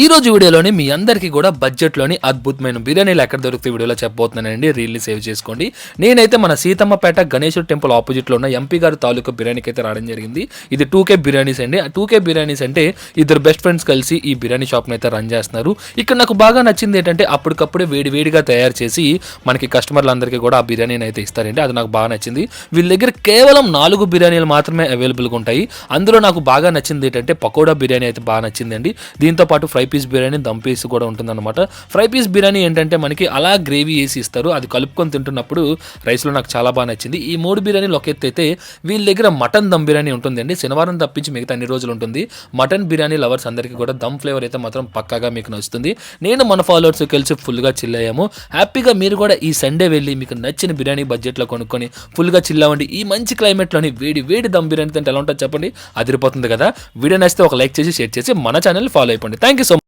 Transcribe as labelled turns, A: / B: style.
A: ఈ రోజు వీడియోలోని మీ అందరికీ కూడా బడ్జెట్లోని అద్భుతమైన బిర్యానీలు ఎక్కడ దొరుకుతాయి వీడియోలో చెప్పబోతున్నానండి. రీల్ని సేవ్ చేసుకోండి. నేనైతే మన సీతమ్మపేట గణేశ్వర టెంపుల్ ఆపోజిట్లో ఉన్న ఎంపీ గారి తాలూకా బిర్యానీకి అయితే రావడం జరిగింది. ఇది 2K బిర్యానీస్ అండి. 2K బిర్యానీస్ అంటే ఇద్దరు బెస్ట్ ఫ్రెండ్స్ కలిసి ఈ బిర్యానీ షాప్ని అయితే రన్ చేస్తున్నారు. ఇక్కడ నాకు బాగా నచ్చింది ఏంటంటే అప్పటికప్పుడే వేడివేడిగా తయారు చేసి మనకి కస్టమర్లందరికీ కూడా ఆ బిర్యానీని అయితే ఇస్తారండి. అది నాకు బాగా నచ్చింది. వీళ్ళ దగ్గర కేవలం 4 బిర్యానీలు మాత్రమే అవైలబుల్గా ఉంటాయి. అందులో నాకు బాగా నచ్చింది ఏంటంటే పకోడా బిర్యానీ అయితే బాగా నచ్చిందండి. దీంతో పాటు fry piece biryani, dum piece కూడా ఉంటుందన్నమాట. ఫ్రై పీస్ బిర్యానీ ఏంటంటే మనకి అలా గ్రేవీ వేసి ఇస్తారు. అది కలుపుకొని తింటున్నప్పుడు రైస్లో నాకు చాలా బాగా నచ్చింది. ఈ 3 బిర్యానీలు ఒక ఎత్తు అయితే వీళ్ళ దగ్గర మటన్ దమ్ బిర్యానీ ఉంటుందండి. శనివారం తప్పించి మిగతా అన్ని రోజులు ఉంటుంది. మటన్ బిర్యానీ లవర్స్ అందరికీ కూడా దమ్ ఫ్లేవర్ అయితే మాత్రం పక్కాగా మీకు నచ్చుతుంది. నేను మన ఫాలోవర్స్ కలిసి ఫుల్గా చిల్ అయ్యాము. హ్యాపీగా మీరు కూడా ఈ సండే వెళ్ళి మీకు నచ్చిన బిర్యానీ బడ్జెట్లో కొనుక్కొని ఫుల్గా చిల్ అవ్వండి. ఈ మంచి క్లైమేట్లోని వేడి దమ్ బిర్యానీ తింటే ఎలా ఉంటుందో చెప్పండి. అదిరిపోతుంది కదా. వీడియో నచ్చితే ఒక లైక్ చేసి షేర్ చేసి మన ఛానల్ ఫాలో అయిపోండి. Thank you so